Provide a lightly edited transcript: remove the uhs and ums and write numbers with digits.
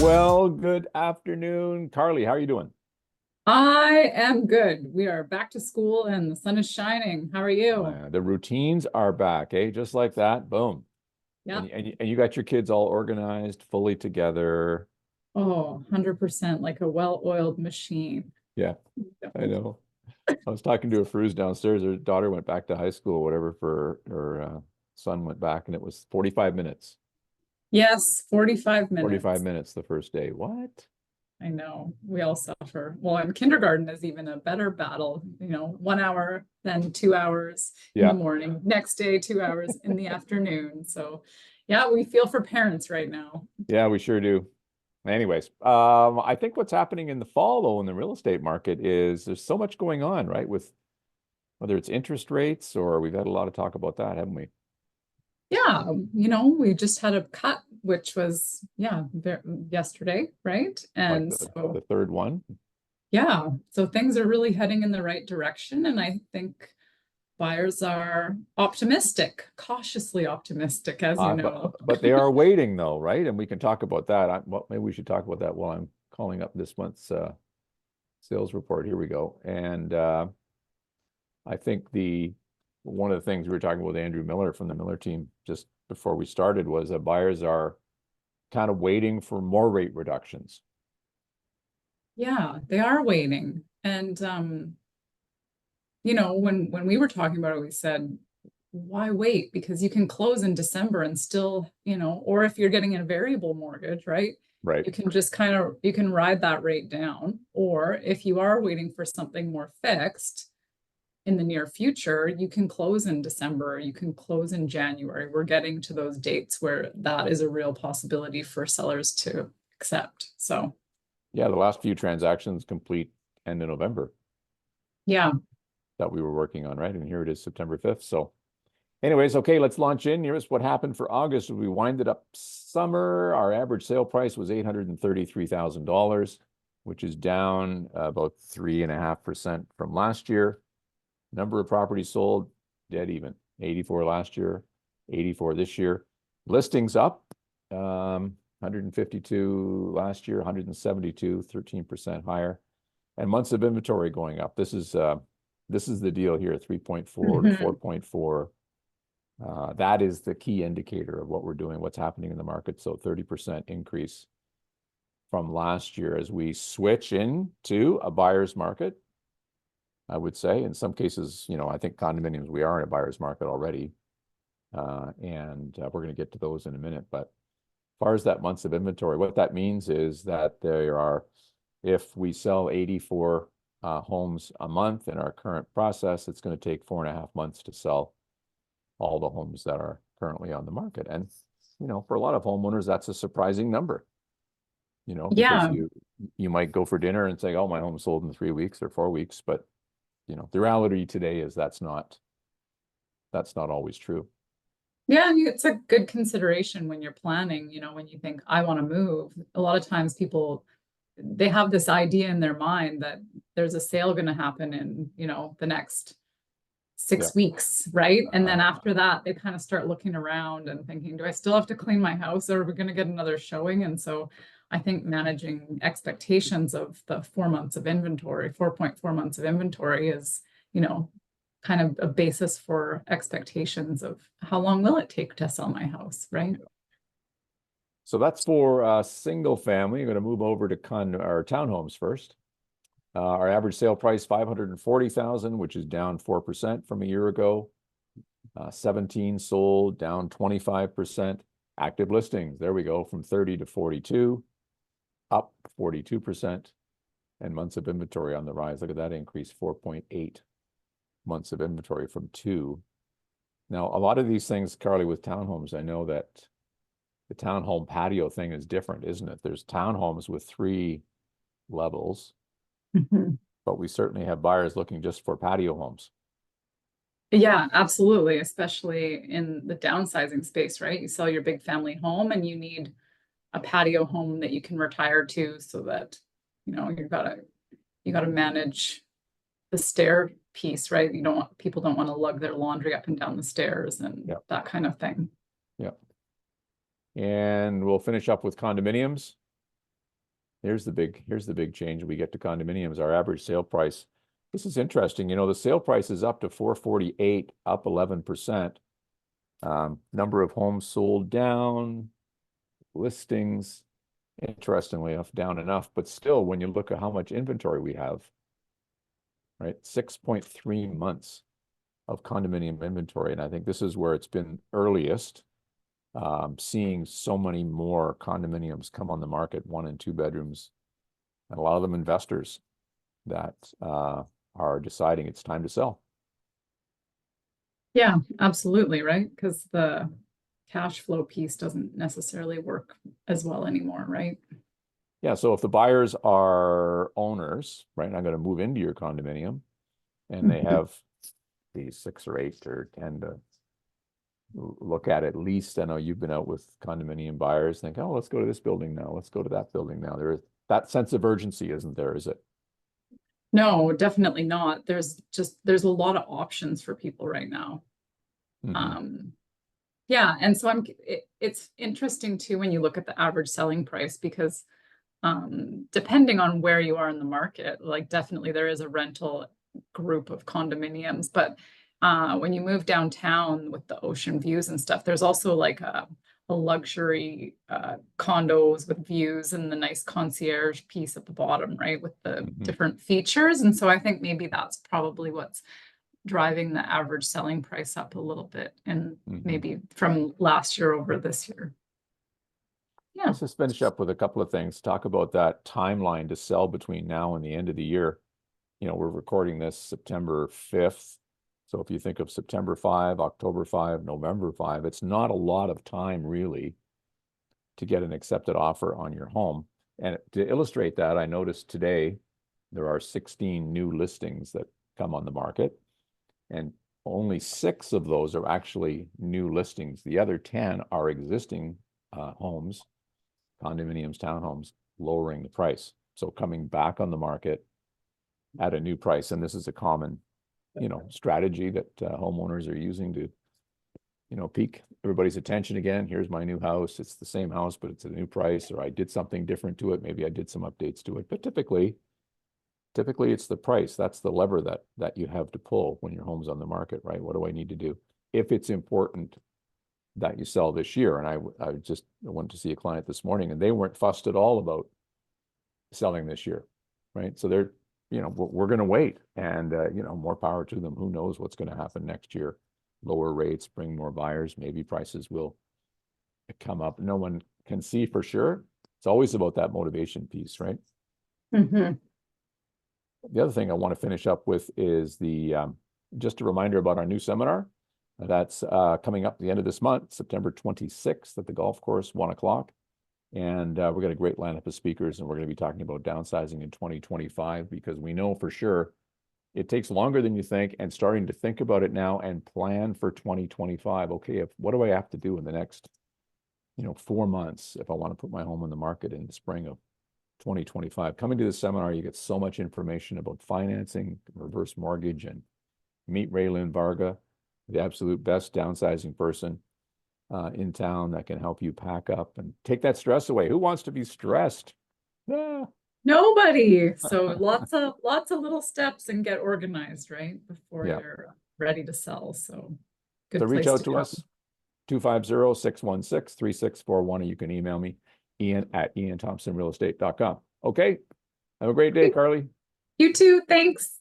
Well, good afternoon, Carly. How are you doing? I am good. We are back to school and the sun is shining. How are you? The routines are back, eh? Just like that. Boom. Yeah. And you got your kids all organized, fully together. Oh, 100% like a well-oiled machine. Yeah, I know. I was talking to a Fruz downstairs. Her daughter went back to high school or whatever for her son went back, and it was 45 minutes. Yes, 45 45 minutes. minutes the first day. What? I know we all suffer. Well, and kindergarten is even a better battle, 1 hour, then 2 hours in the Yeah. morning, next day, 2 hours in the afternoon. So, yeah, we feel for parents right now. Yeah, we sure do. Anyways, I think what's happening in the fall, though, in the real estate market is there's so much going on, right? With whether it's interest rates or we've had a lot of talk about that, haven't we? Yeah, we just had a cut, which was, yeah, yesterday, right? Like And the so, third one. yeah, so things are really heading in the right direction. And I think buyers are optimistic, cautiously optimistic, as you But know. but they are waiting though, right? And we can talk about that. Well, maybe we should talk about that while I'm calling up this month's sales report. Here we go. And I think the one of the things we were talking with Andrew Miller from the Miller team just before we started was that buyers are kind of waiting for more rate reductions. Yeah, they are waiting. And when we were talking about it, we said, why wait? Because you can close in December and still, or if you're getting a variable mortgage, right? Right. You can just you can ride that rate down. Or if you are waiting for something more fixed in the near future, you can close in December, you can close in January. We're getting to those dates where that is a real possibility for sellers to accept. So, Yeah, the last few transactions complete end of November yeah. that we were working on, right? And here it is September 5th. So anyways, okay, let's launch in. Here's what happened for August. We winded up summer. Our average sale price was $833,000, which is down about 3.5% from last year. Number of properties sold, dead even. 84 last year, 84 this year. Listings up, 152 last year, 172, 13% higher. And months of inventory going up. This is the deal here, 3.4 to 4.4. That is the key indicator of what we're doing, what's happening in the market. So 30% increase from last year as we switch into a buyer's market. I would say in some cases, I think condominiums, we are in a buyer's market already. And we're going to get to those in a minute. But as far as that months of inventory, what that means is that if we sell 84 homes a month in our current process, it's going to take 4.5 months to sell all the homes that are currently on the market. And, for a lot of homeowners, that's a surprising number, because Yeah. you might go for dinner and say, oh, my home sold in 3 weeks or 4 weeks. But, the reality today is that's not always true. Yeah, it's a good consideration when you're planning, when you think, I want to move. A lot of times people, they have this idea in their mind that there's a sale going to happen in, the next Yeah. 6 weeks, right? And then Uh, after that, they kind of start looking around and thinking, do I still have to clean my house or are we going to get another showing? And so I think managing expectations of the 4 months of inventory, 4.4 months of inventory is, kind of a basis for expectations of how long will it take to sell my house, right? So that's for single family. I'm going to move over to our townhomes first. Our average sale price, 540,000, which is down 4% from a year ago. 17 sold, down 25%. Active listings, there we go, from 30 to 42, up 42%. And months of inventory on the rise. Look at that increase, 4.8 months of inventory from 2. Now, a lot of these things, Carly, with townhomes, I know that the townhome patio thing is different, isn't it? There's townhomes with 3 levels, but we certainly have buyers looking just for patio homes. Yeah, absolutely. Especially in the downsizing space, right? You sell your big family home and you need a patio home that you can retire to so that, you gotta manage the stair piece, right? People don't want to lug their laundry up and down the stairs and Yep. that kind of thing. Yep. And we'll finish up with condominiums. Here's the big change. We get to condominiums. Our average sale price. This is interesting. You know, the sale price is up to 448, up 11%. Number of homes sold down, listings, interestingly enough, down enough, but still, when you look at how much inventory we have, right, 6.3 months of condominium inventory. And I think this is where it's been earliest, seeing so many more condominiums come on the market, 1 and 2 bedrooms, and a lot of them investors that are deciding it's time to sell. Yeah, absolutely, right? Because the cash flow piece doesn't necessarily work as well anymore, right? Yeah, so if the buyers are owners, right, I'm going to move into your condominium, and they have these 6 or 8 or 10 to look at least. I know you've been out with condominium buyers, think, oh, let's go to this building now, let's go to that building now. There is that sense of urgency, isn't there? Is it? No, definitely not. There's a lot of options for people right now. Mm-hmm. Yeah, and so it's interesting too when you look at the average selling price, because depending on where you are in the market, like definitely there is a rental group of condominiums, but when you move downtown with the ocean views and stuff, there's also like a luxury condos with views and the nice concierge piece at the bottom, right, with the Mm-hmm. different features. And so I think maybe that's probably what's driving the average selling price up a little bit, and maybe from last year over this year. Yeah. Let's just finish up with a couple of things. Talk about that timeline to sell between now and the end of the year. You know, we're recording this September 5th. So if you think of September 5, October 5, November 5, it's not a lot of time really to get an accepted offer on your home. And to illustrate that, I noticed today there are 16 new listings that come on the market, and only 6 of those are actually new listings. The other 10 are existing homes, condominiums, townhomes, lowering the price. So coming back on the market at a new price. And this is a common, you know, strategy that homeowners are using to, you know, pique everybody's attention again. Here's my new house. It's the same house, but it's a new price, or I did something different to it. Maybe I did some updates to it, but typically it's the price. That's the lever that you have to pull when your home's on the market, right? What do I need to do? If it's important that you sell this year. And I just went to see a client this morning, and they weren't fussed at all about selling this year, right? So they're, you know, we're going to wait, and you know, more power to them. Who knows what's going to happen next year? Lower rates bring more buyers. Maybe prices will come up. No one can see for sure. It's always about that motivation piece, right? The other thing I want to finish up with is just a reminder about our new seminar. That's coming up at the end of this month, September 26th at the golf course, 1 o'clock. And we've got a great lineup of speakers, and we're going to be talking about downsizing in 2025, because we know for sure it takes longer than you think, and starting to think about it now and plan for 2025. Okay, what do I have to do in the next, you know, 4 months if I want to put my home on the market in the spring of 2025? Coming to the seminar, you get so much information about financing, reverse mortgage, and meet Raylyn Varga, the absolute best downsizing person in town that can help you pack up and take that stress away. Who wants to be stressed? Nobody. So lots of little steps, and get organized, right, before you're ready to sell. So good so place reach out to go. us, 250-616-3641, or you can email me, Ian@ianthompsonrealestate.com. Okay, have a great day, Carly. You too. Thanks.